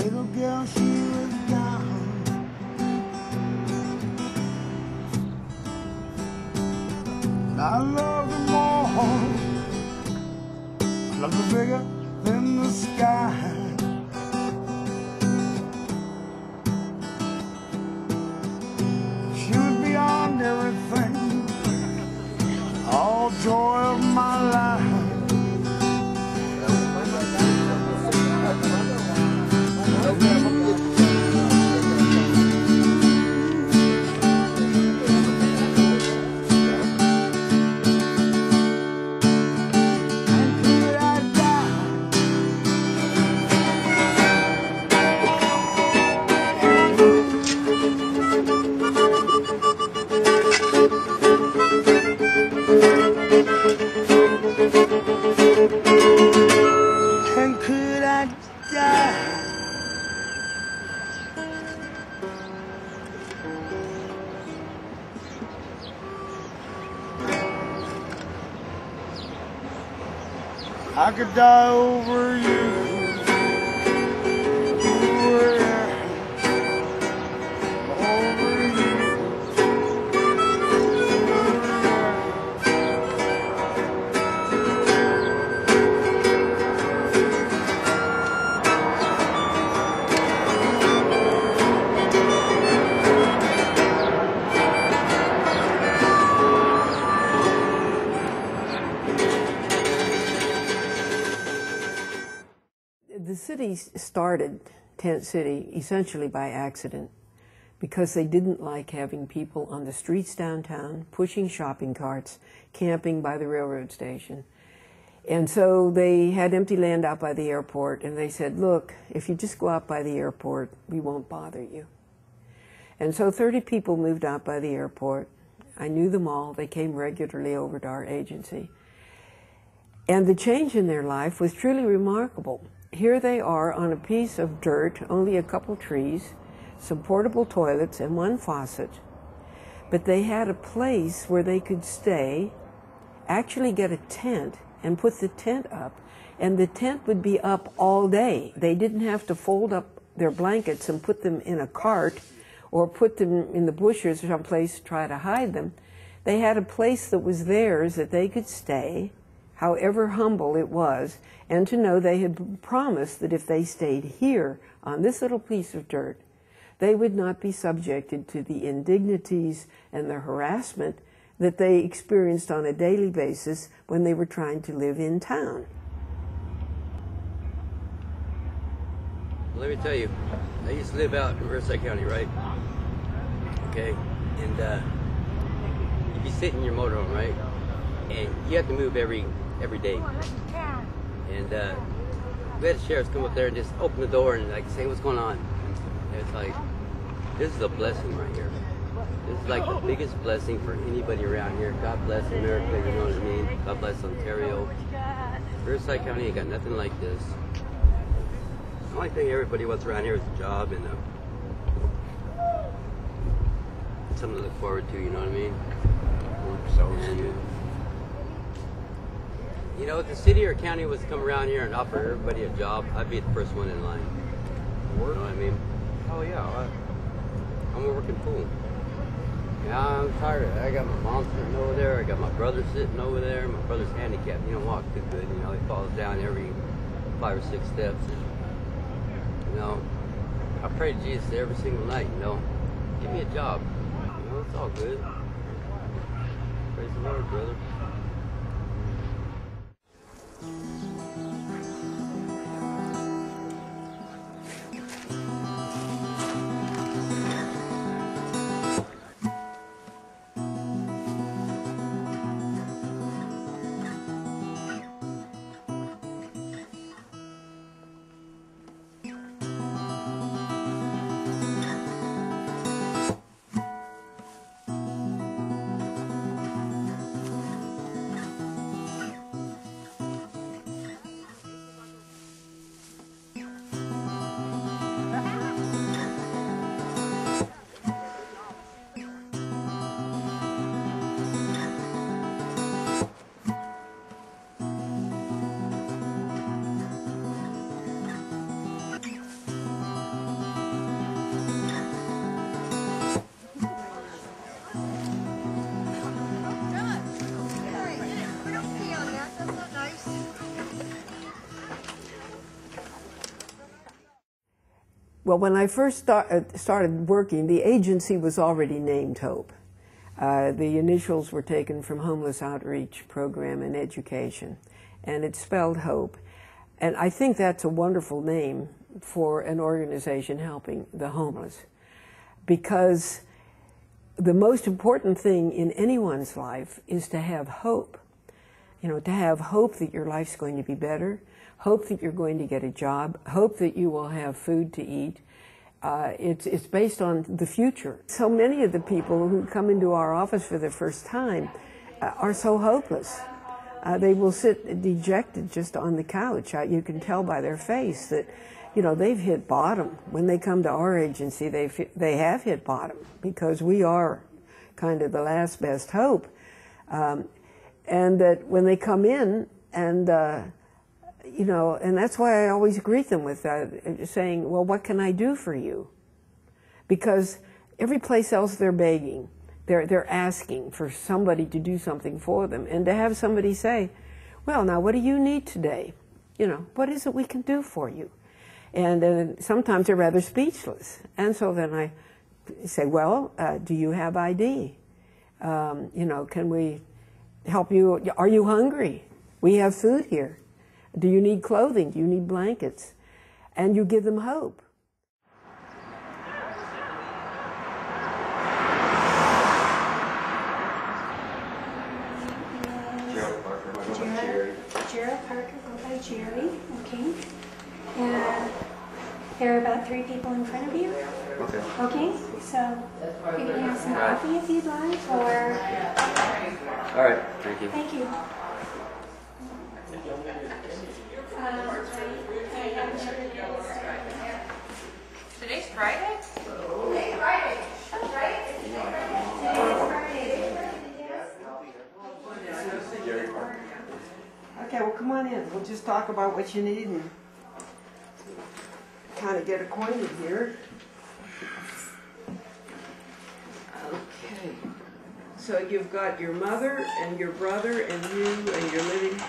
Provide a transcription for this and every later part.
little girl, she was gone. And I love her more. I love her bigger than the sky. She was beyond everything, all joy of my life. And could I die? I could die over you. Over you. The city started, Tent City, essentially by accident, because they didn't like having people on the streets downtown, pushing shopping carts, camping by the railroad station. And so they had empty land out by the airport, and they said, look, if you just go out by the airport, we won't bother you. And so 30 people moved out by the airport. I knew them all. They came regularly over to our agency. And the change in their life was truly remarkable. Here they are on a piece of dirt, only a couple trees, some portable toilets and one faucet. But they had a place where they could stay, actually get a tent and put the tent up, and the tent would be up all day. They didn't have to fold up their blankets and put them in a cart or put them in the bushes or someplace to try to hide them. They had a place that was theirs that they could stay, however humble it was, and to know they had promised that if they stayed here on this little piece of dirt, they would not be subjected to the indignities and the harassment that they experienced on a daily basis when they were trying to live in town. Let me tell you, I used to live out in Riverside County, right? Okay, and you'd be sitting in your motorhome, right? And you have to move every day. And we had the sheriffs come up there and just open the door and like say, what's going on? And it's like, this is a blessing right here. This is like the biggest blessing for anybody around here. God bless America, you know what I mean? God bless Ontario. Riverside County ain't got nothing like this. The only thing everybody wants around here is a job and something to look forward to, you know what I mean? And, you know, if the city or county was to come around here and offer everybody a job, I'd be the first one in line. You know what I mean? Oh yeah, I'm a working fool. Yeah, I'm tired of it. I got my mom sitting over there, I got my brother sitting over there. My brother's handicapped, he don't walk too good, you know, he falls down every 5 or 6 steps. And, you know, I pray to Jesus every single night, you know, give me a job. You know, it's all good. Praise the Lord, brother. Well, when I first started working, the agency was already named HOPE. The initials were taken from Homeless Outreach Program and Education, and it's spelled HOPE. And I think that's a wonderful name for an organization helping the homeless, because the most important thing in anyone's life is to have hope. You know, to have hope that your life's going to be better, hope that you're going to get a job, hope that you will have food to eat. It's based on the future. So many of the people who come into our office for the first time are so hopeless. They will sit dejected just on the couch. You can tell by their face that, you know, they've hit bottom. When they come to our agency, they have hit bottom, because we are kind of the last best hope. And that when they come in, and you know, and that's why I always greet them with that, saying, well, what can I do for you? Because every place else they're begging, they're asking for somebody to do something for them. And to have somebody say, well, now what do you need today? You know, what is it we can do for you? And sometimes they're rather speechless. And so then I say, well, do you have ID? You know, can we help you? Are you hungry? We have food here. Do you need clothing? Do you need blankets? And you give them hope. Gerald Parker, go by Jerry, okay? And there are about 3 people in front of you. Okay. Okay, so you can have some coffee if you'd like, or... All right, thank you. Thank you. Today's Friday? Today's Friday. That's right. Okay, well, come on in. We'll just talk about what you need and kind of get acquainted here. Okay. So you've got your mother and your brother and you, and you're living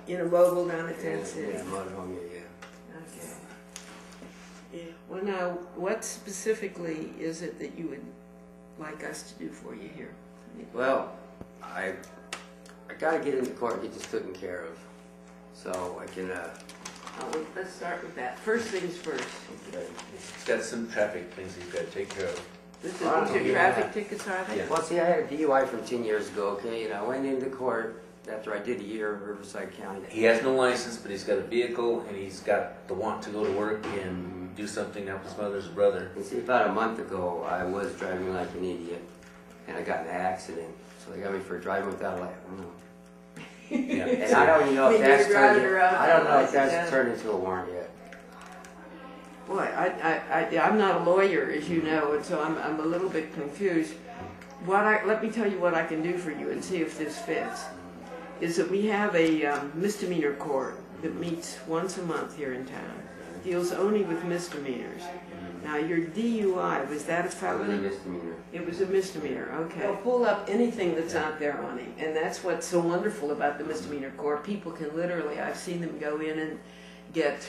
in a mobile down at Tent City. Yeah, motorhome, yeah. Okay. Yeah. Well, now, what specifically is it that you would like us to do for you here? Well, I gotta get into court and get this taken care of, so I can. Well, let's start with that. First things first. Okay. He's got some traffic things he's got to take care of. These are traffic tickets, are they? Yeah. Well, see, I had a DUI from 10 years ago, okay, and I went into court after I did a year in Riverside County. He has no license, but he's got a vehicle, and he's got the want to go to work and do something to help his mother's brother. And see, about a month ago, I was driving like an idiot, and I got in an accident, so they got me for driving without a license. Yeah. And I don't even know if Maybe that's you're driving turned. around I don't know if like that. that's turned into a warrant yet. Boy, I'm not a lawyer, as you know, and so I'm a little bit confused. Let me tell you what I can do for you and see if this fits. Is that we have a misdemeanor court that meets once a month here in town. Deals only with misdemeanors. Now, your DUI, was that a felony? It was a misdemeanor. It was a misdemeanor, okay. They'll pull up anything that's out there on him, and that's what's so wonderful about the misdemeanor court. People can literally, I've seen them go in and get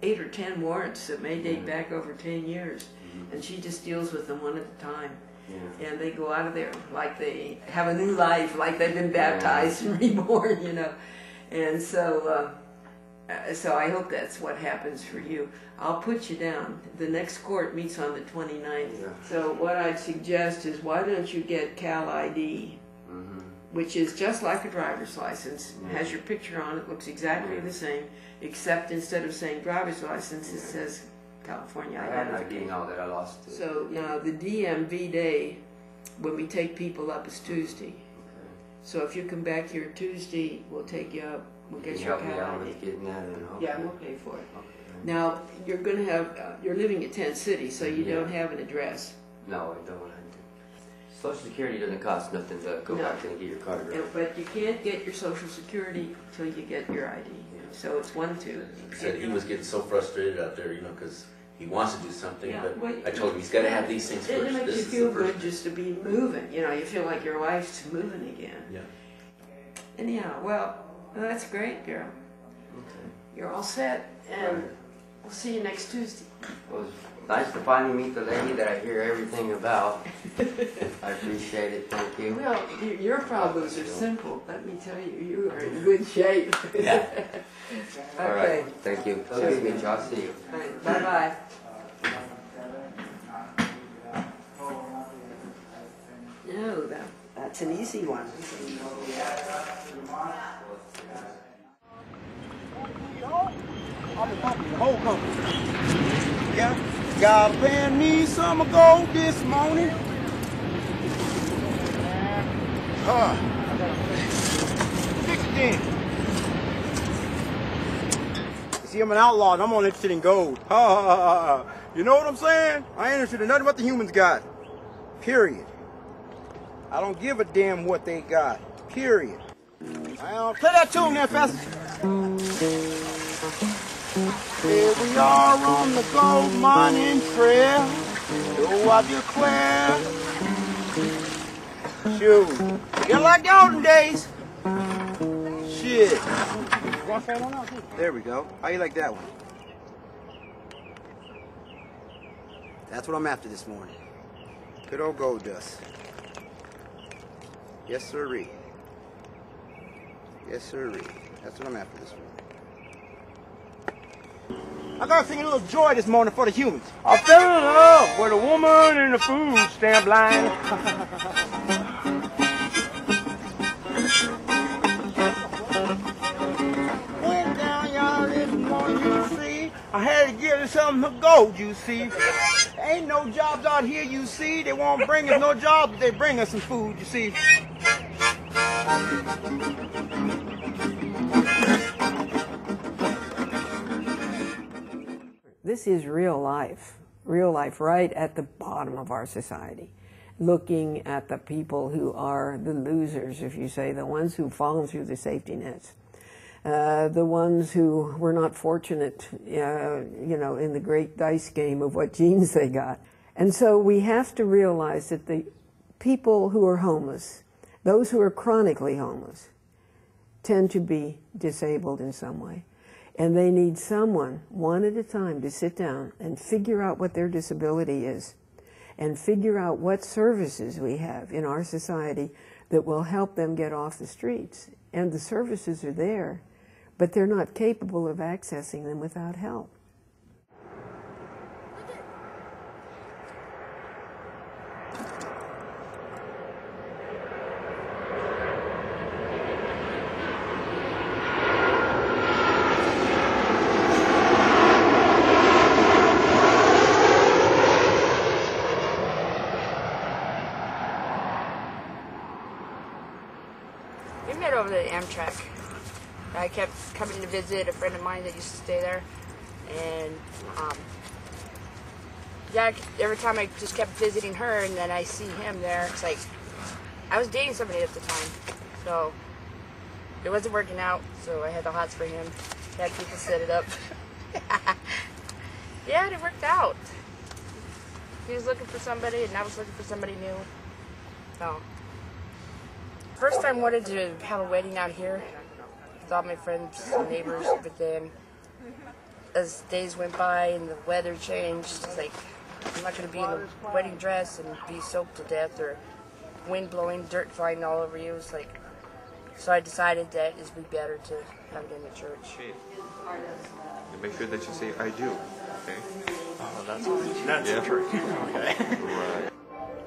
8 or 10 warrants that may date back over 10 years, and she just deals with them one at a time. Yeah. And they go out of there like they have a new life, like they've been baptized and reborn, you know. And so, so I hope that's what happens for you. I'll put you down. The next court meets on the 29th. Yeah. So what I'd suggest is, why don't you get Cal ID, which is just like a driver's license, has your picture on it, looks exactly the same, except instead of saying driver's license, it says California identification. I didn't know that I lost it. So now the DMV day, when we take people up, is Tuesday. Okay. So if you come back here Tuesday, we'll take you up. We'll get your Help me Cal out ID. with getting that in. Okay. Yeah, we'll pay for it. Okay. Now you're going to have. You're living in Tent City, so you don't have an address. No, I don't. Social Security doesn't cost nothing to go back and get your card right. But you can't get your Social Security until you get your ID. Yeah. So it's 1-2. He said he was getting so frustrated out there, you know, because he wants to do something, Yeah, but well, I told him he's got to have these things first. It makes This you is feel the first good just to be moving. You know, you feel like your life's moving again. Yeah. Anyhow, well, that's great, girl. Okay. You're all set, and we'll see you next Tuesday. Well, Nice to finally meet the lady that I hear everything about. I appreciate it. Thank you. Well, your problems are simple. Let me tell you, you are in good shape. Yeah. All Okay. right. Thank you. Nice to meet you. I'll see you. Bye-bye. No, that's an easy one. I'm a company, the whole company. Yeah, God paying me some gold this morning. Fix it then. See, I'm an outlaw and I'm only interested in gold. You know what I'm saying? I ain't interested in nothing but the humans got. Period. I don't give a damn what they got. Period. Play that tune there, fast. Here we are on the gold mining trail. So I declare. Shoot. Just like the olden days. Shit. There we go. How you like that one? That's what I'm after this morning. Good old gold dust. Yes, sirree. Yes, sirree. That's what I'm after this morning. I gotta sing a little joy this morning for the humans. I fell in love with a woman in the food stamp line. Went down yonder this morning, you see. I had to give her something of gold, you see. Ain't no jobs out here, you see. They won't bring us no jobs, but they bring us some food, you see. This is real life right at the bottom of our society, looking at the people who are the losers, if you say, the ones who've fallen through the safety nets, the ones who were not fortunate, you know, in the great dice game of what genes they got. And so we have to realize that the people who are homeless, those who are chronically homeless, tend to be disabled in some way. And they need someone, one at a time, to sit down and figure out what their disability is and figure out what services we have in our society that will help them get off the streets. And the services are there, but they're not capable of accessing them without help. We met over the Amtrak. I kept coming to visit a friend of mine that used to stay there, and yeah, every time I just kept visiting her, and then I see him there. It's like I was dating somebody at the time, so it wasn't working out. So I had the hots for him. Had people set it up. Yeah, and it worked out. He was looking for somebody, and I was looking for somebody new. So. First time wanted to have a wedding out here with all my friends and neighbors, but then as days went by and the weather changed, it's like I'm not going to be in a wedding dress and be soaked to death or wind blowing, dirt flying all over you. It's like, so I decided that it would be better to have it in the church. And make sure that you say, I do, okay? Oh, that's true. Okay. Right.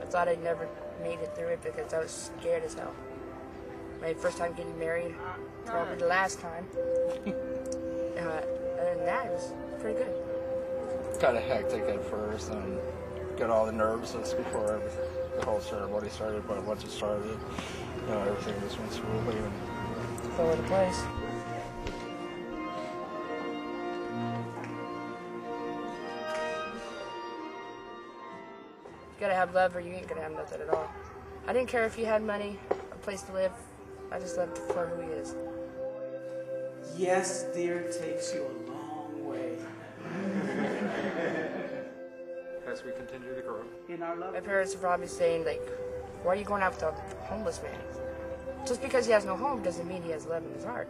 I thought I'd never made it through it because I was scared as hell. My first time getting married, probably the last time. Other than that, it was pretty good. Kind of hectic at first and got all the nervousness before the whole ceremony started, but once it started, you know, everything just went smoothly and Fell into place. You gotta have love or you ain't gonna have nothing at all. I didn't care if you had money, a place to live. I just loved for who he is. Yes, dear, takes you a long way. as we continue to grow. In our love. My parents are probably saying, like, why are you going after a homeless man? Just because he has no home doesn't mean he has love in his heart.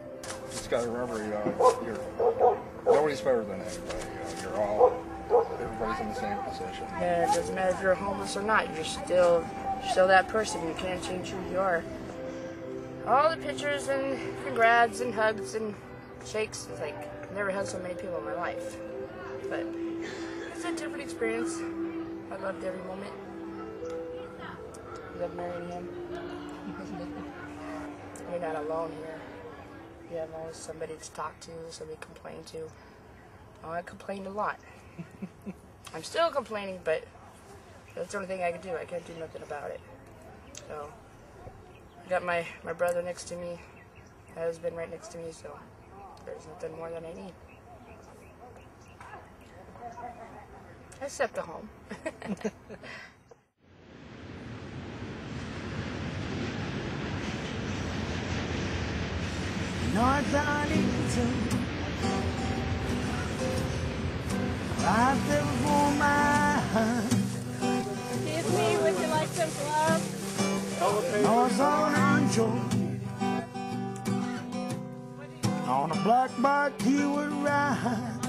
Just gotta remember, you know, nobody's better than anybody. You know, you're all everybody's in the same position. Yeah, it doesn't matter if you're homeless or not. You're still that person. You can't change who you are. All the pictures and congrats and hugs and shakes. It's like I've never had so many people in my life. But it's a different experience. I loved every moment. I love marrying him. You're not alone here. You have always somebody to talk to, somebody to complain to. Oh, I complained a lot. I'm still complaining, but that's the only thing I can do. I can't do nothing about it. So, I got my brother next to me, my husband right next to me, so there's nothing more than I need. Except the home. North Arlington, right there before my eyes. Excuse me, would you like some gloves? North Arlington, on a black bike he would ride.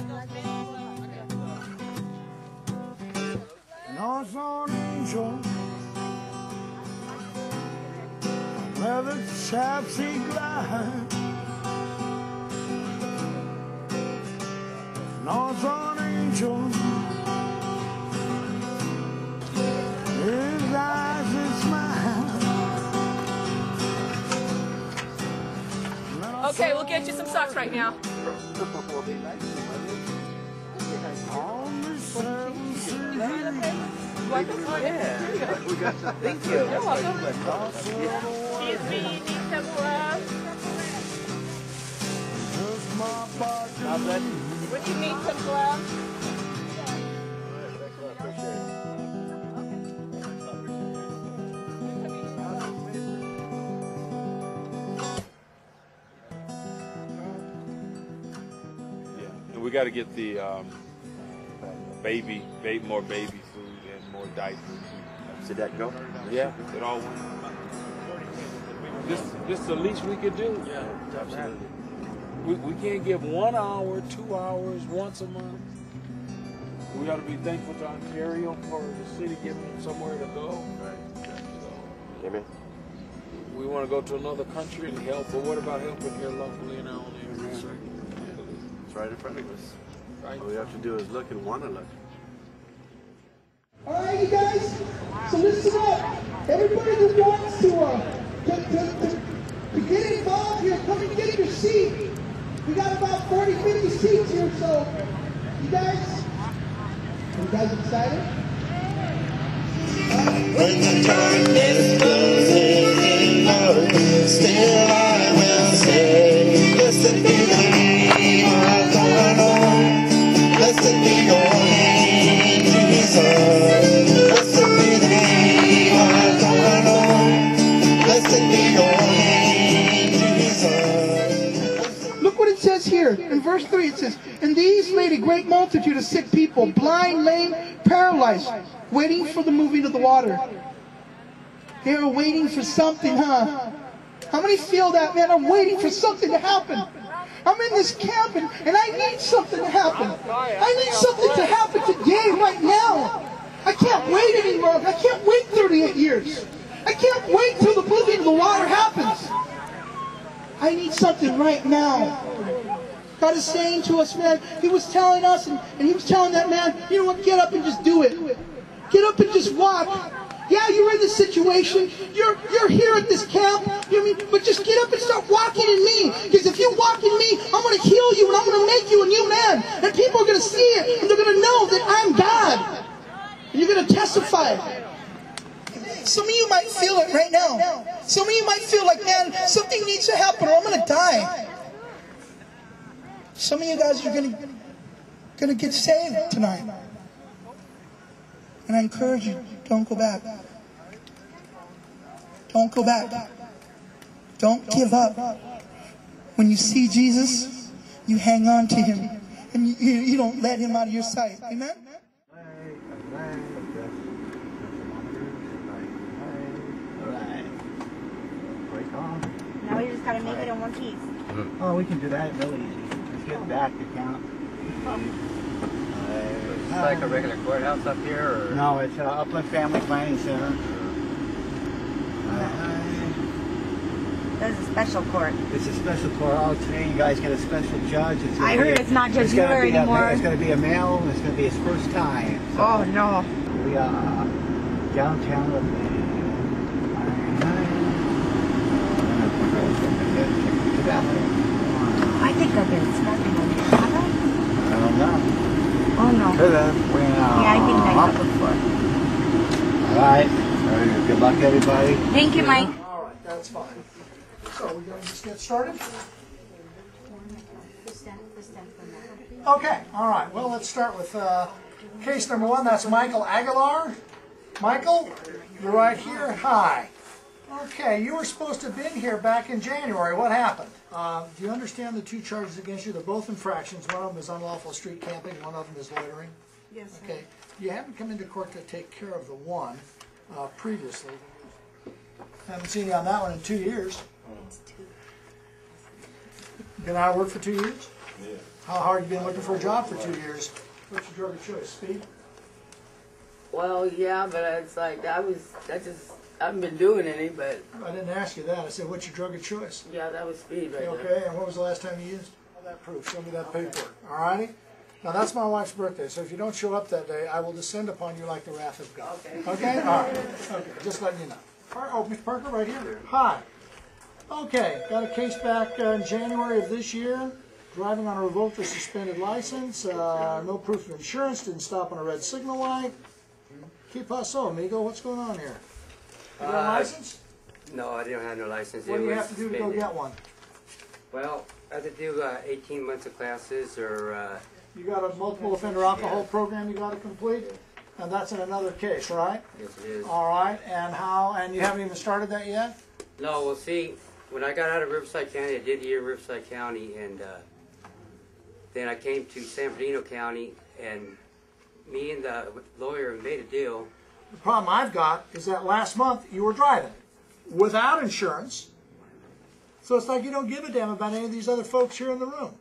North Arlington, where the chaps he glide. North Arlington, his eyes and smile. Okay, we'll get you some socks right now. On the seven seas. Yeah, we got some. Thank you. You're welcome. Excuse me, you need some gloves? Just my body. Would you need some gloves? And we got to get the more baby food and more diapers. Did that go? Yeah, it all went. This is the least we could do. Yeah, absolutely. We can't give 1 hour, 2 hours, once a month. We got to be thankful to Ontario for the city giving them somewhere to go. Right. So, Amen. we want to go to another country and help, but what about helping here locally in our own area? It's right in front of us. Right. All we have to do is look and want to look. All right, you guys. So listen up. Everybody who wants to get involved here, come and get your seat. We got about 40, 50 seats here, so you guys excited? When the darkness closes in, Lord, still I will say, blessed be the name of the Lord. Blessed be your name, Jesus. Blessed be the name of the Lord. Blessed be your name, Jesus. Look what it says here in verse 3. It says, "And these made a great multitude of sick people, blind, lame, paralyzed, waiting for the moving of the water." They were waiting for something, huh? How many feel that, man? I'm waiting for something to happen. I'm in this camp and I need something to happen. I need something to happen today, right now. I can't wait any longer. I can't wait 38 years. I can't wait till the moving of the water happens. I need something right now. God is saying to us, man, He was telling us, and He was telling that man, you know what, get up and just do it. Get up and just walk. Yeah, you're in this situation. You're here at this camp. You know what I mean? But just get up and start walking in me. Because if you walk in me, I'm going to heal you and I'm going to make you a new man. And people are going to see it and they're going to know that I'm God. And you're going to testify. Some of you might feel it right now. Some of you might feel like, man, something needs to happen or I'm going to die. Some of you guys are going to get saved tonight. And I encourage you, don't go back. Don't go back. Don't give up. When you see Jesus, you hang on to Him. And you don't let Him out of your sight. Amen? Now we just gotta make it in one piece. Oh, we can do that really easy. Just get back to count. like a regular courthouse up here, or? No, it's Upland Family Planning Center. This is a special court. It's a special court. Oh, today you guys get a special judge. I heard it's not Judge Miller anymore. It's going to be a male, and it's going to be his first time. So oh, no. We downtown Upland. I think I've been smoking on this. Have I? I don't know. Oh, no. Could have. Yeah, I think I have before. All right. Good luck, everybody. Thank you, Mike. All right, that's fine. So we're going to just get started? Okay, all right. Well, let's start with case number 1. That's Michael Aguilar. Michael, you're right here. Hi. Okay, you were supposed to have been here back in January. What happened? Do you understand the 2 charges against you? They're both infractions. One of them is unlawful street camping. One of them is loitering. Yes. Okay. You haven't come into court to take care of the one previously. Haven't seen you on that one in 2 years. It's 2. Been out of work for 2 years? Yeah. How hard have you been looking for a job for 2 years? What's your drug of choice? Speed? Well, yeah, but it's like I haven't been doing any, but. I didn't ask you that. I said, what's your drug of choice? Yeah, that was speed right there. Okay, and what was the last time you used? All that proof. Show me that paperwork. All righty? Now, that's my wife's birthday, so if you don't show up that day, I will descend upon you like the wrath of God. Okay. Okay? All right. Okay, just letting you know. Oh, Mr. Parker, right here. Hi. Okay, got a case back in January of this year. Driving on a revoked or suspended license. No proof of insurance. Didn't stop on a red signal light. ¿Qué pasó, amigo? What's going on here? You got a license? No, I didn't have no license. What do you have to do to go get one? Well, I had to do 18 months of classes, or... You got a multiple offender alcohol program you got to complete? And that's in another case, right? Yes, it is. All right, and you haven't even started that yet? No, well, see, when I got out of Riverside County, I did a year in Riverside County, and then I came to San Bernardino County, and me and the lawyer made a deal. The problem I've got is that last month you were driving without insurance, so it's like you don't give a damn about any of these other folks here in the room.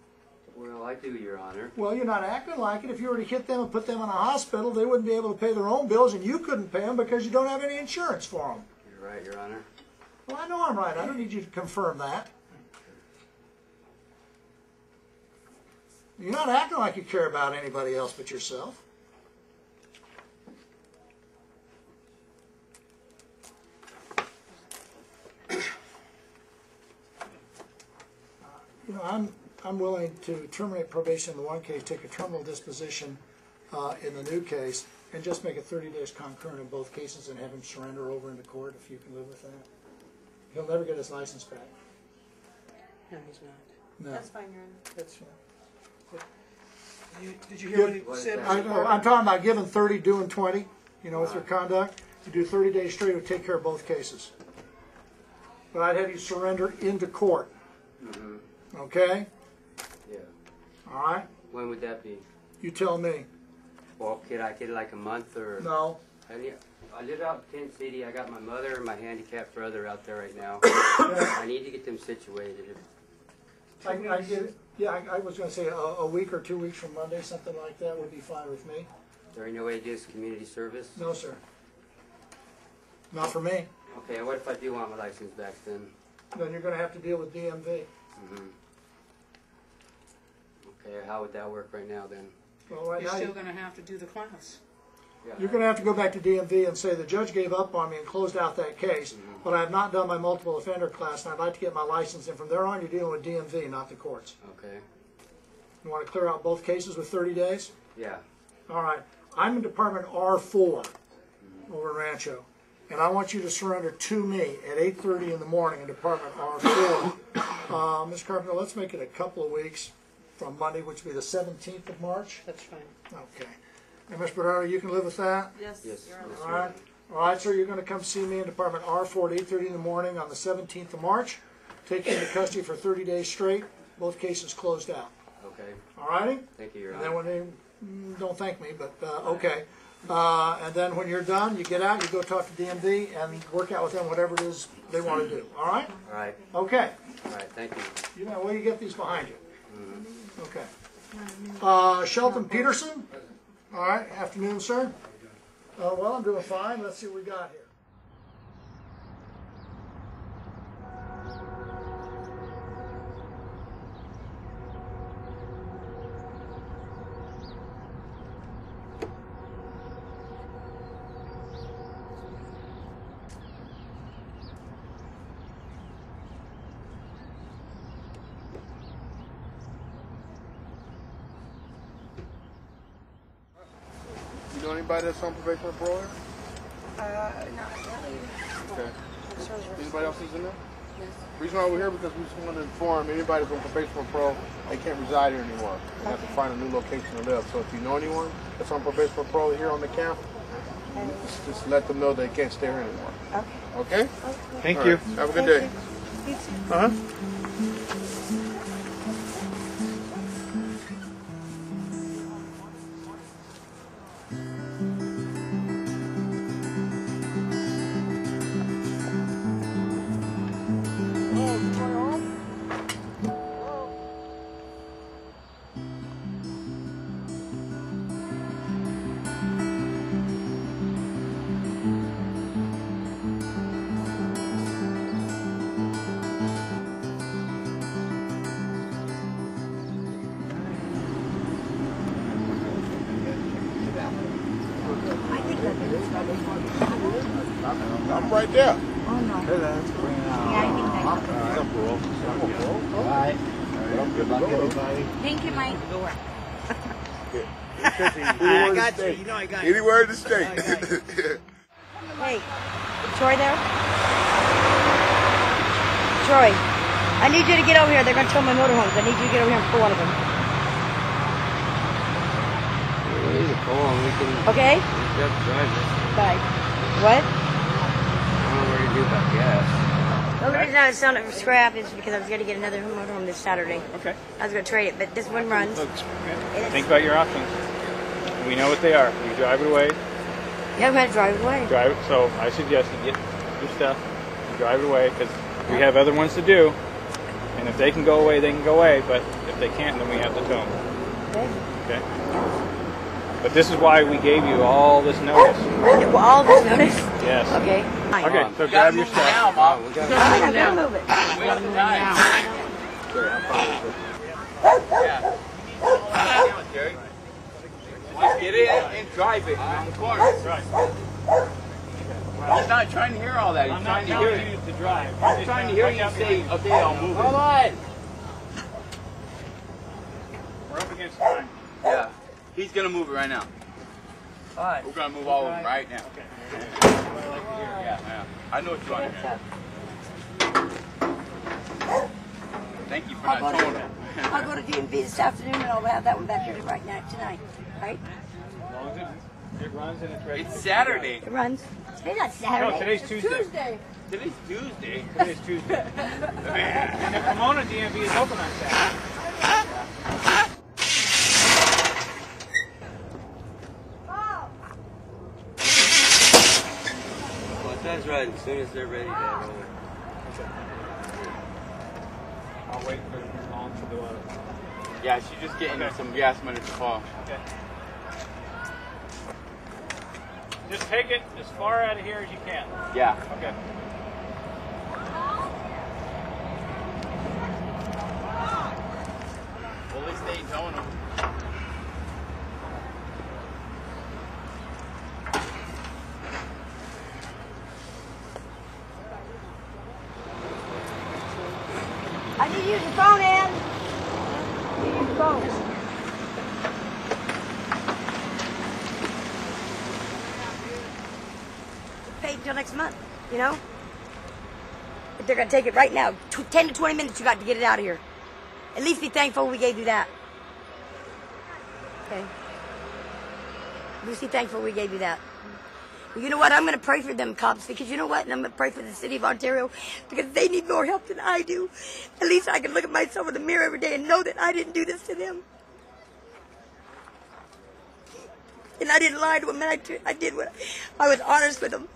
Well, I do, Your Honor. Well, you're not acting like it. If you were to hit them and put them in a hospital, they wouldn't be able to pay their own bills, and you couldn't pay them because you don't have any insurance for them. You're right, Your Honor. Well, I know I'm right. I don't need you to confirm that. You're not acting like you care about anybody else but yourself. You know, I'm willing to terminate probation in the one case, take a terminal disposition in the new case, and just make it 30 days concurrent in both cases and have him surrender over into court if you can live with that. He'll never get his license back. No, he's not. No. That's fine, Your Honor. That's fine. Did you hear what he said? I'm talking about giving 30, doing 20, you know, with your conduct. You do 30 days straight, it would take care of both cases. But I'd have you surrender into court. Mm-hmm. Okay? Yeah. All right? When would that be? You tell me. Well, could I get like a month or? No. I live out in Tent City. I got my mother and my handicapped brother out there right now. I need to get them situated. I get it. Yeah, I was going to say a week or 2 weeks from Monday, something like that would be fine with me. There ain't no way to do this community service? No, sir. Not for me. Okay, what if I do want my license back then? Then you're going to have to deal with DMV. Mm-hmm. Okay, how would that work right now then? Well, right You're now, still going to have to do the class. you're going to have to go back to DMV and say the judge gave up on me and closed out that case, but I have not done my multiple offender class, and I'd like to get my license. And from there on, you're dealing with DMV, not the courts. Okay. You want to clear out both cases with 30 days? Yeah. All right. I'm in Department R4 over in Rancho, and I want you to surrender to me at 8:30 in the morning in Department R4. Ms. Carpenter, let's make it a couple of weeks from Monday, which would be the 17th of March. That's fine. Okay. And Ms. Bernardo, you can live with that? Yes. Yes. All right. All right, sir, you're going to come see me in Department R4 at 8:30 in the morning on the 17th of March. Take you into custody for 30 days straight. Both cases closed out. Okay. All righty? Thank you, Your And Honor. then when they, don't thank me, but okay. And then when you're done, you get out, you go talk to DMV and work out with them whatever it is they want to do. All right? All right. Okay. All right, thank you. You know, well, you get these behind you. Mm-hmm. Okay. Shelton Peterson, All right, afternoon, sir. Well, I'm doing fine. Let's see what we got here. You know anybody that's on probation or parole here? Not really. Okay. Anybody else is in there? Yes. The reason why we're here because we just want to inform anybody from probation or parole they can't reside here anymore. They have to find a new location to live. So if you know anyone that's on probation or parole here on the camp, just let them know they can't stay here anymore. Okay? Okay? Thank All you. right. Have a good day. Uh-huh. I'm right there. Oh, no. Thank you, Mike. I got you. You know I got you. Anywhere in the state. Hey, Troy there? Troy, I need you to get over here. They're going to tow my motorhomes. I need you to get over here and pull one of them. Okay? Bye. What? I don't know what to do about gas. The only reason I was selling it for scrap is because I was going to get another motorhome this Saturday. Okay. I was going to trade it, but this one runs. Think about your options. We know what they are. You drive it away. Yeah, I'm going to drive it away. Drive it. So I suggest you get your stuff and drive it away because we have other ones to do. And if they can go away, they can go away. But if they can't, then we have to tow them. Okay. Okay. But this is why we gave you all this notice. All this notice? Yes. Okay. Okay, so grab your stuff. Now, Mom. We gotta move it. We got to now. Just get in and drive it. Of course. He's not trying to hear all that. He's trying to hear you to drive. I'm trying to hear you say, okay, I'll move it. Hold on. We're up against time. Yeah. He's going to move it right now. All right. We're going to move all of them right now. Okay. Yeah. I know what you want to hear. Thank you for not towing it. I'll go to DMV this afternoon and I'll have that one back here right now, tonight. Right? As long as it runs and it's ready. It's Saturday. It runs. Today's not Saturday. No, today's Tuesday. Tuesday. Today's Tuesday. Today's Tuesday. And the Pomona DMV is open on Saturday. That's right. As soon as they're ready, they roll. I'll wait for Mom to do it. Yeah, she's just getting some gas money to fall. Okay. Just take it as far out of here as you can. Yeah. Okay. Well, at least they ain't towing them. I need you to use your phone, Ann. I need you to use your phone. Paid until next month, you know? But they're going to take it right now. 10 to 20 minutes you got to get it out of here. At least be thankful we gave you that. Okay? At least be thankful we gave you that. You know what? I'm going to pray for them cops because you know what? And I'm going to pray for the city of Ontario because they need more help than I do. At least I can look at myself in the mirror every day and know that I didn't do this to them. And I didn't lie to them. And I did what I was honest with them.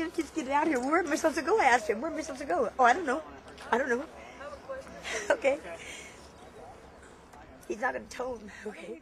just get it out here. Where am I supposed to go? I asked him. Where am I supposed to go? Oh, I don't know. I don't know. Okay. He's not going to tell him. Okay.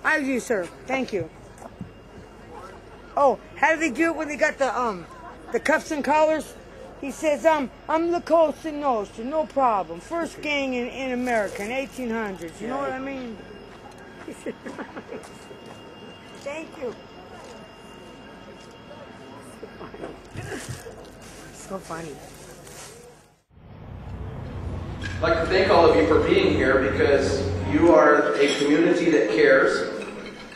I do, sir. Thank you. Oh, how do they do it when they got the cuffs and collars? He says, I'm the Cosa Nostra, no problem. First gang in America in 1800s. You know what I mean? Thank you. So funny. I'd like to thank all of you for being here because you are a community that cares,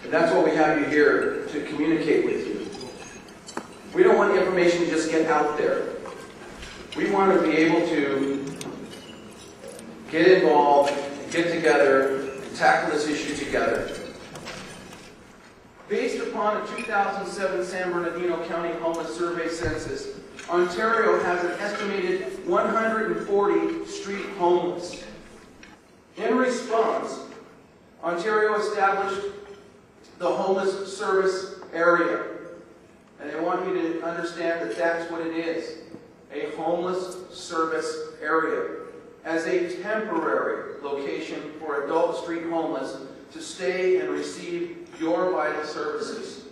and that's what we have you here to communicate with you. We don't want information to just get out there. We want to be able to get involved, get together, and tackle this issue together. Based upon a 2007 San Bernardino County Homeless Survey census, Ontario has an estimated 140 street homeless. In response, Ontario established the homeless service area. And I want you to understand that that's what it is, a homeless service area, as a temporary location for adult street homeless to stay and receive your vital services.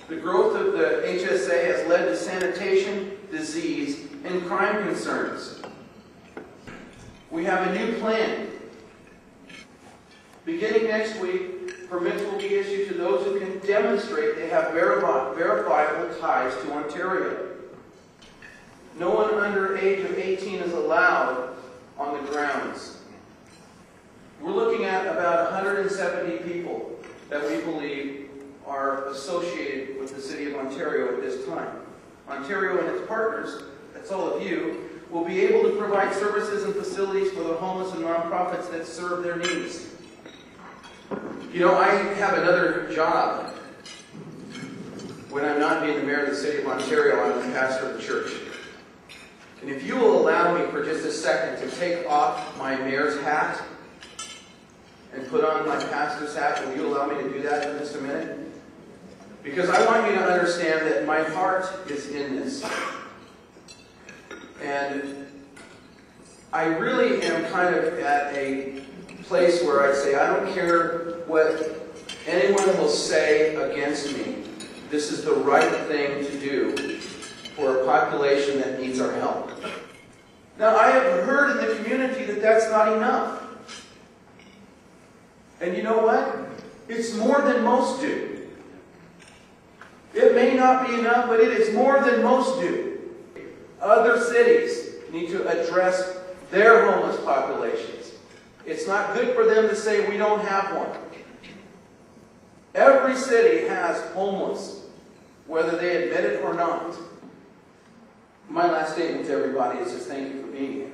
The growth of the HSA has led to sanitation, disease, and crime concerns. We have a new plan. Beginning next week, permits will be issued to those who can demonstrate they have verifiable ties to Ontario. No one under age of 18 is allowed on the grounds. We're looking at about 170 people that we believe are associated with the City of Ontario at this time. Ontario and its partners, that's all of you, will be able to provide services and facilities for the homeless and nonprofits that serve their needs. You know, I have another job. When I'm not being the mayor of the City of Ontario, I'm the pastor of the church. And if you will allow me for just a second to take off my mayor's hat and put on my pastor's hat, will you allow me to do that in just a minute? Because I want you to understand that my heart is in this. And I really am kind of at a place where I say, I don't care what anyone will say against me. This is the right thing to do for a population that needs our help. Now, I have heard in the community that that's not enough. And you know what? It's more than most do. It may not be enough, but it is more than most do. Other cities need to address their homeless populations. It's not good for them to say we don't have one. Every city has homeless, whether they admit it or not. My last statement to everybody is just thank you for being here.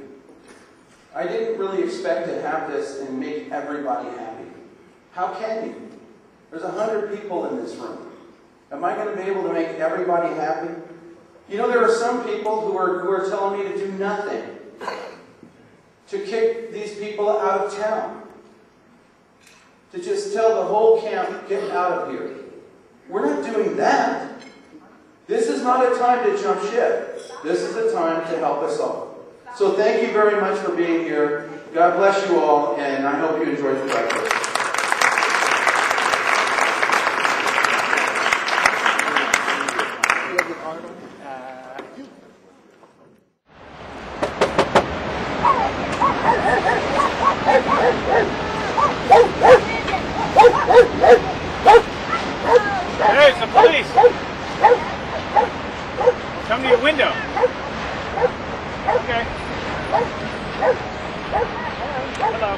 I didn't really expect to have this and make everybody happy. How can you? There's 100 people in this room. Am I going to be able to make everybody happy? You know, there are some people who are telling me to do nothing. To kick these people out of town. to just tell the whole camp, get out of here. We're not doing that. This is not a time to jump ship. This is a time to help us all. So thank you very much for being here. God bless you all, and I hope you enjoyed the breakfast. Hey, it's the police! Come to your window. Okay. Hello.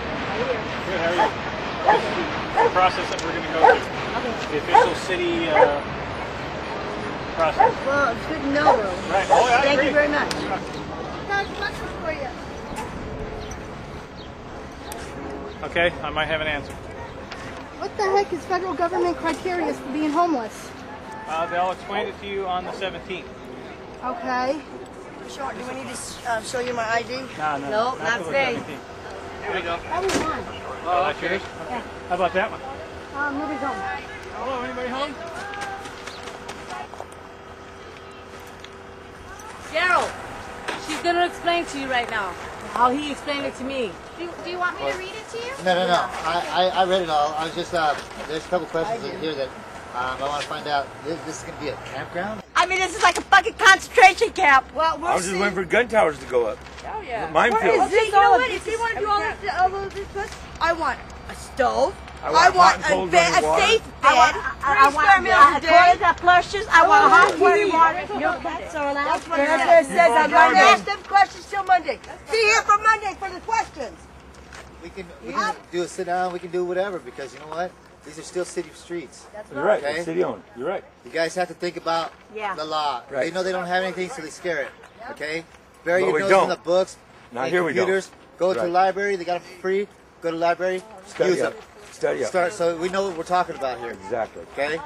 Good, how are you? This is the process that we're going to go through. The official city process. Well, it's good to know, though. Right. Oh, yeah, Thank great. you very much. Got questions for you. Okay, I might have an answer. What the heck is federal government criteria for being homeless? They'll explain it to you on the 17th. Okay. Short, do we need to show you my ID? No, Nope, not today. Here we go. That was mine. Oh, that's yours? Yeah. How about that one? Nobody's home. Hello, anybody home? Gerald, she's going to explain to you right now how he explained it to me. Do you want me to read it to you? No. I read it all. I was just, there's a couple questions in here that I want to find out. This is going to be a campground? I mean, this is like a fucking concentration camp. Well, I was just waiting for gun towers to go up. Oh, yeah. Minefield. Okay, you know what? If you want to do all this, I want a stove. I want a bed, a safe bed. I want toilet flushes. I want hot running water. Your pets are allowed. That's what it says. I'm going to ask them questions till Monday. See you here for Monday for the questions. We can do a sit down. We can do whatever because you know what? These are still city streets. That's right. Okay? City owned. You're right. You guys have to think about the law. Right. They know they don't have anything, so they scare it. Okay? Bury But your we nose don't. in the books. Not here we don't. computers. Go to the Right. library. They got them for free. Go to the library. Study use up. them. Study up. Start so we know what we're talking about here. Exactly. Okay?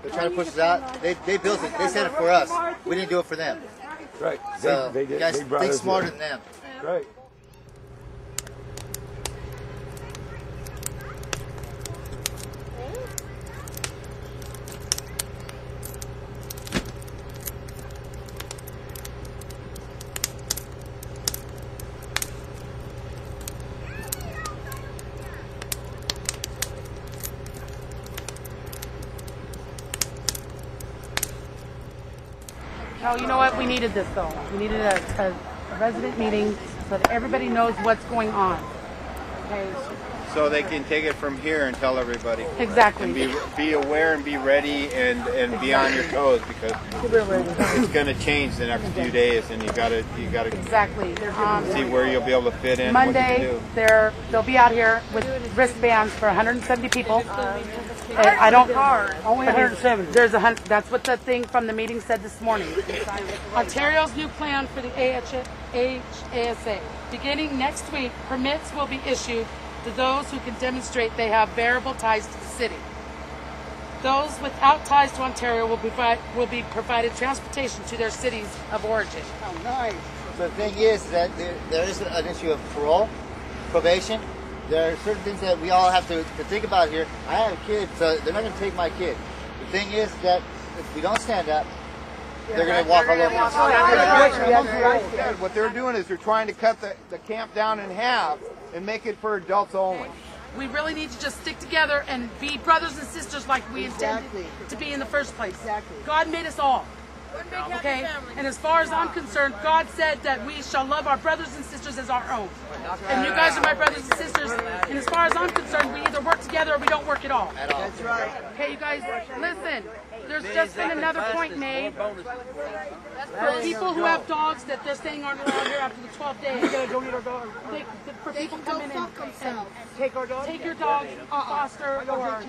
They're trying to push us out. They built it. They said it for us. We didn't do it for them. Right. So They did. you guys They brought think us smarter here. than them. Right. No, you know what? We needed this though. We needed a resident meeting so that everybody knows what's going on. Okay. So they can take it from here and tell everybody. Exactly. And be aware and be ready and be on your toes because it's going to change the next few days and you got to Exactly. see where you'll be able to fit in. Monday, what to do. they'll be out here with wristbands for 170 people. And I don't. Only 170. There's that's what the thing from the meeting said this morning. Ontario's new plan for the HASA. Beginning next week, permits will be issued to those who can demonstrate they have variable ties to the city. Those without ties to Ontario will be provided transportation to their cities of origin. Oh, nice. So the thing is that there is an issue of parole, probation. There are certain things that we all have to think about here. I have a kid, so they're not going to take my kid. The thing is that if we don't stand up, they're going to walk all over us. What they're doing is they're trying to cut the camp down in half and make it for adults only. We really need to just stick together and be brothers and sisters like we intended to be in the first place. God made us all. Okay? And as far as I'm concerned, God said that we shall love our brothers and sisters as our own. And you guys are my brothers and sisters. And as far as I'm concerned, we either work together or we don't work at all. That's right. Okay, you guys, listen. There's just been another point made for people who have dogs that they're saying aren't allowed here after the 12 days. For people coming in and take your dog, foster, or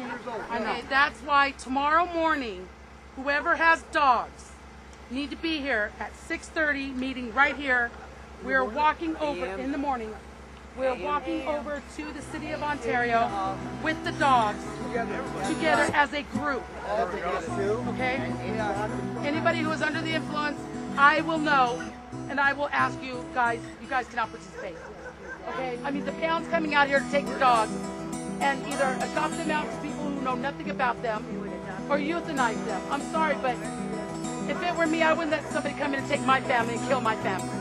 I know. That's why tomorrow morning, whoever has dogs need to be here at 6:30. Meeting right here. We're walking over in the morning. We're walking over to the city of Ontario with the dogs together as a group. Okay? Anybody who is under the influence, I will know and I will ask you guys cannot participate. Okay? I mean, the pound's coming out here to take the dogs. and either adopt them out to people who know nothing about them or euthanize them. I'm sorry, but if it were me, I wouldn't let somebody come in and take my family and kill my family.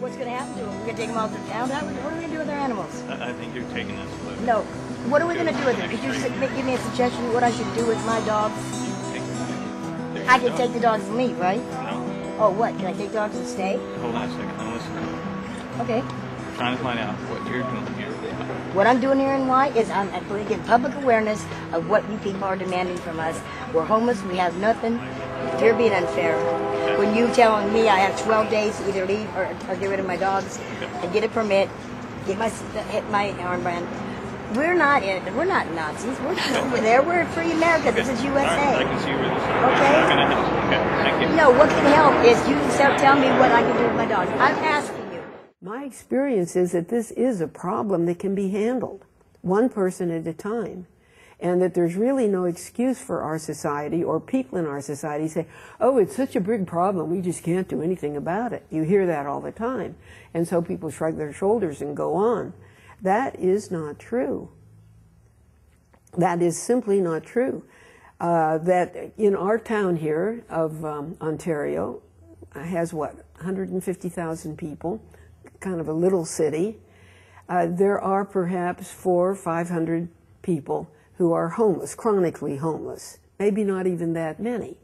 What's going to happen to them? We're going to take them all to town? What are we going to do with our animals? I think you're taking this a little. No. What are we going to do with them? Could you give me a suggestion what I should do with my dogs? I can take the dogs with me, right? No. Oh, what? Can I take dogs and stay? Hold on a second. Now listen. Okay. I'm trying to find out what you're doing here. What I'm doing here in Y is I'm bringing public awareness of what you people are demanding from us. We're homeless. We have nothing. You're being unfair. When you telling me I have 12 days to either leave or get rid of my dogs and get a permit, hit my armband. We're not Nazis. We're not over there. We're in free America. This is USA. I can see where this is. Okay. How can I help? Okay. Thank you. No, what can help is you start telling me what I can do with my dogs. I'm asking you. My experience is that this is a problem that can be handled, one person at a time. And that there's really no excuse for our society or people in our society say, oh, it's such a big problem, we just can't do anything about it. You hear that all the time. And so people shrug their shoulders and go on. That is not true. That is simply not true. That in our town here of Ontario has, what, 150,000 people, kind of a little city. There are perhaps 400 or 500 people who are homeless, chronically homeless, maybe not even that many.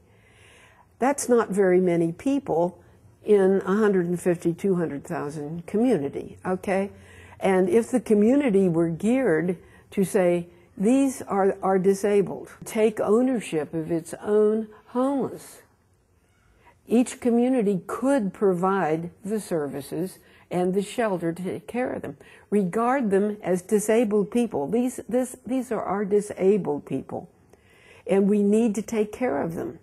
That's not very many people in 150, 200,000 community, okay? And if the community were geared to say, these are disabled, take ownership of its own homeless, each community could provide the services and the shelter to take care of them. Regard them as disabled people. These are our disabled people, and we need to take care of them.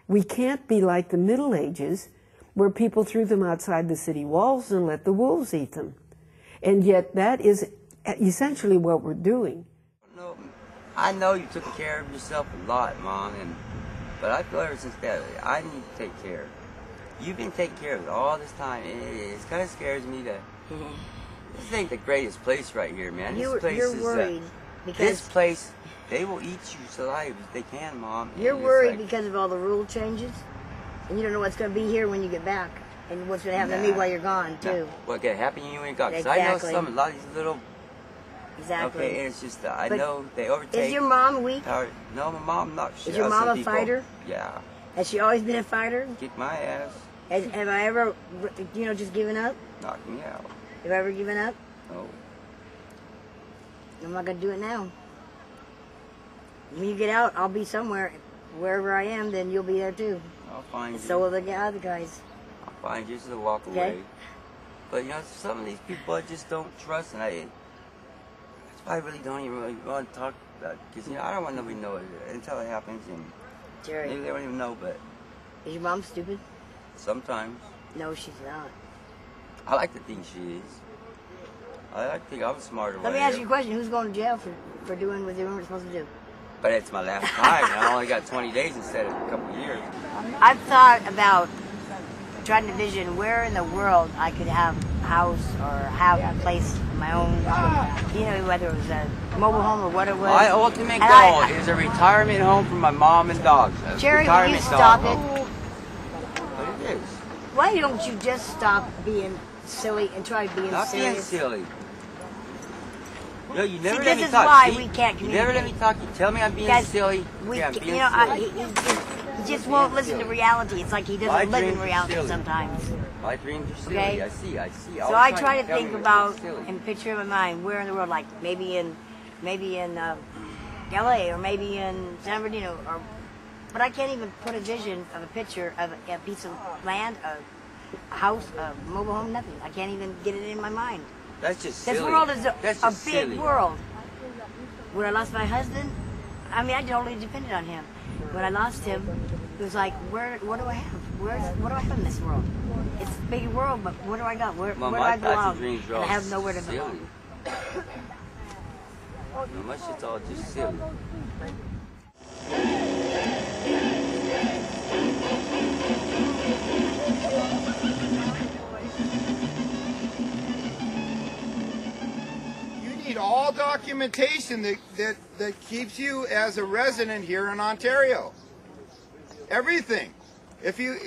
We can't be like the Middle Ages, where people threw them outside the city walls and let the wolves eat them. And yet that is essentially what we're doing. No, I know you took care of yourself a lot, Mom, but I feel ever since that, I need to take care. You've been taking care of it all this time. It kind of scares me to. This ain't the greatest place right here, man. You're worried because this place, they will eat you alive if they can, Mom. You're worried because of all the rule changes, and you don't know what's going to be here when you get back, and what's going to happen to me while you're gone too. What can happen when you ain't gone? Exactly. I know a lot of these little. Exactly. Okay, and it's just I know they overtake. Is your mom weak? No, my mom not. Is your mom a fighter? Yeah. Has she always been a fighter? Kick my ass. Have I ever, just given up? Knock me out. Have I ever given up? No. I'm not going to do it now. When you get out, I'll be somewhere. Wherever I am, then you'll be there too. I'll find you. So will the other guys. I'll find you just to walk away. But some of these people I just don't trust, and that's why I really don't even really want to talk about it. Because, I don't want nobody to know it until it happens, and Jerry, maybe they don't even know, but... Is your mom stupid? Sometimes. No, she's not. I like to think she is. I like to think I'm smarter. Let me ask you a question. Who's going to jail for doing what they weren't supposed to do? But it's my last time, and I only got 20 days instead of a couple of years. I've thought about trying to vision where in the world I could have a house or have a place of my own. You know, whether it was a mobile home or what it was. My ultimate And goal is a retirement home for my mom and dogs. Jerry, will you stop it? But it is. Why don't you just stop being silly and try being Not serious? being silly. No, you never See, let this me is talk. why See? we can't You never let me talk. You tell me I'm being Guys, silly. We, Yeah, I'm you being know, silly. he just won't listen to reality. It's like he My doesn't live in dreams are reality silly. sometimes. My dreams are silly. Okay? I see. So All I the try time to you tell think me about it's silly. and picture in my mind where in the world, like maybe in L.A. or maybe in San Bernardino, but I can't even put a vision of a picture of a piece of land, a house, a mobile home, nothing. I can't even get it in my mind. That's just silly. This world is a That's big just silly. world. When I lost my husband, I mean, I totally depended on him. When I lost him, it was like, what do I have? What do I have in this world? It's a big world, but what do I got? Where do I belong? And I have nowhere to belong. No, my shit's all just silly. You need all documentation that keeps you as a resident here in Ontario. Everything. If you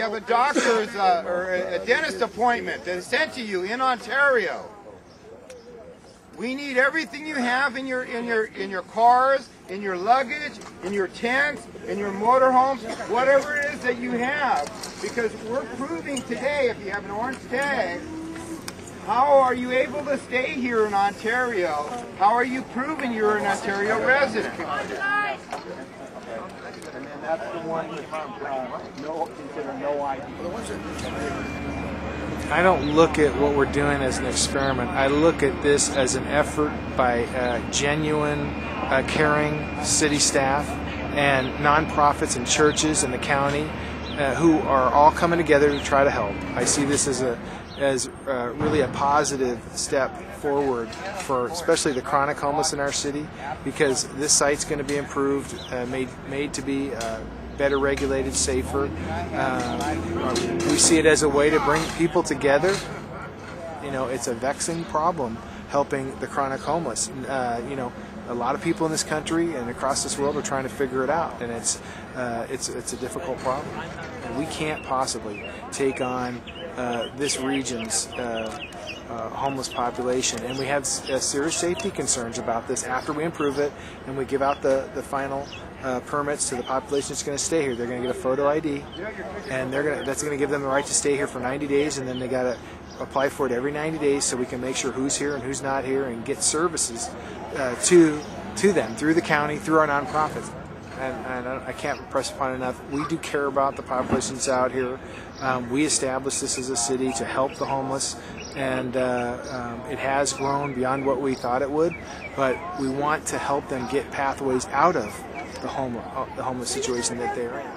have a doctor's or a dentist appointment that is sent to you in Ontario, we need everything you have in your cars, in your luggage, in your tents, in your motorhomes, whatever it is that you have, because we're proving today, if you have an orange tag, how are you able to stay here in Ontario? How are you proving you're an Ontario resident? And then that's the one with consider no ID. I don't look at what we're doing as an experiment. I look at this as an effort by genuine, caring city staff and nonprofits and churches in the county who are all coming together to try to help. I see this as really a positive step forward for especially the chronic homeless in our city, because this site's going to be improved, made to be better regulated, safer. We see it as a way to bring people together. You know, it's a vexing problem helping the chronic homeless. You know, a lot of people in this country and across this world are trying to figure it out, and it's a difficult problem. And we can't possibly take on this region's homeless population, and we have serious safety concerns about this after we improve it and we give out the final permits to the population that's going to stay here. They're going to get a photo ID, and that's going to give them the right to stay here for 90 days, and then they got to apply for it every 90 days so we can make sure who's here and who's not here and get services to them through the county, through our nonprofits. And I can't press upon enough, we do care about the populations out here. We established this as a city to help the homeless, and it has grown beyond what we thought it would, but we want to help them get pathways out of the homeless situation that they're in.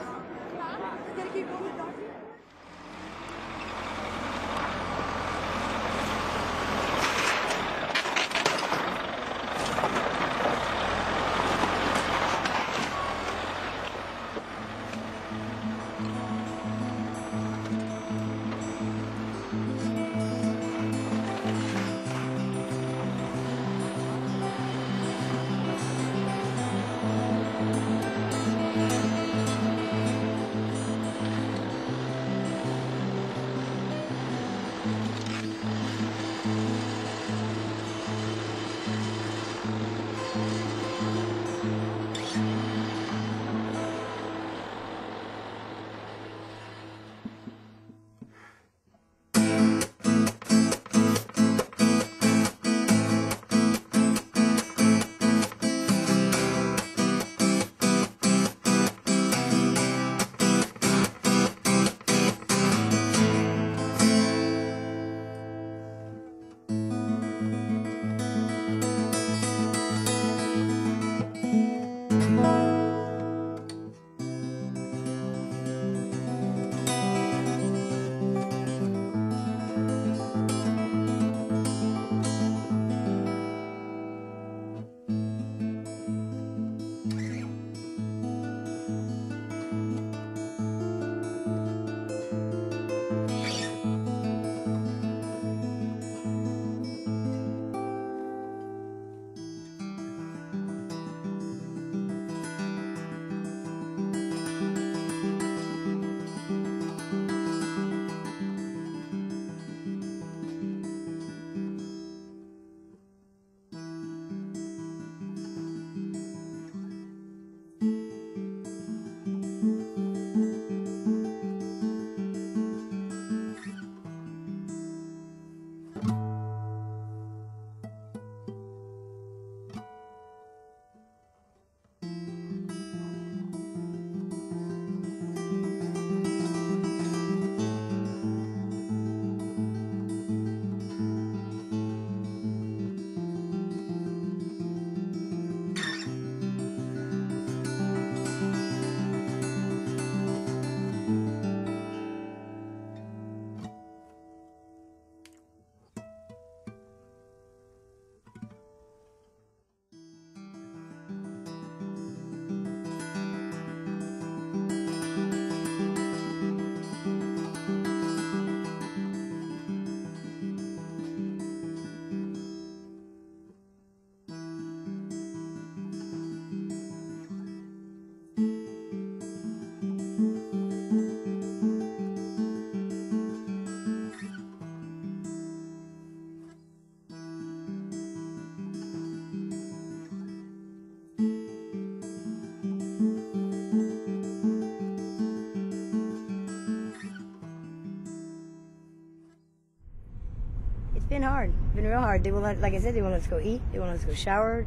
been hard. It's been real hard. They will, like I said, they won't let us go eat. They won't let us go shower,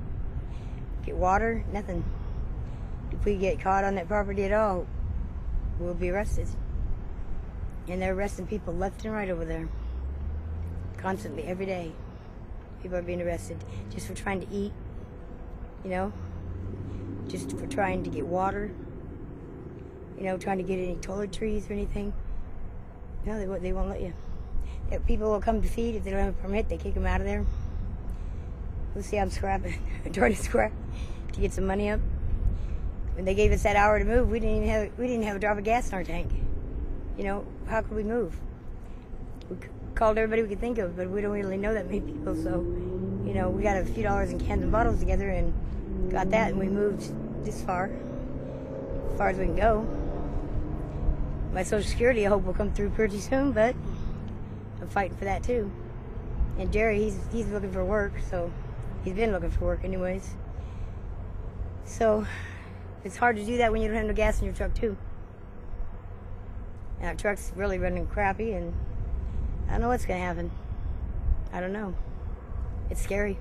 get water, nothing. If we get caught on that property at all, we'll be arrested. And they're arresting people left and right over there. Constantly, every day. People are being arrested just for trying to eat, you know, just for trying to get water, you know, trying to get any toiletries or anything. No, they won't let you. People will come to feed. If they don't have a permit, they kick them out of there. We'll see, I'm scrapping. I'm trying to scrap to get some money up. When they gave us that hour to move, we didn't even have a drop of gas in our tank. You know, how could we move? We called everybody we could think of, but we don't really know that many people. So, you know, we got a few dollars in cans and bottles together and got that, and we moved this far, as far as we can go. My Social Security, I hope, will come through pretty soon, but I'm fighting for that too. And Jerry, he's looking for work, so he's been looking for work anyways. So it's hard to do that when you don't have no gas in your truck too. And our truck's really running crappy, and I don't know what's gonna happen. I don't know. It's scary.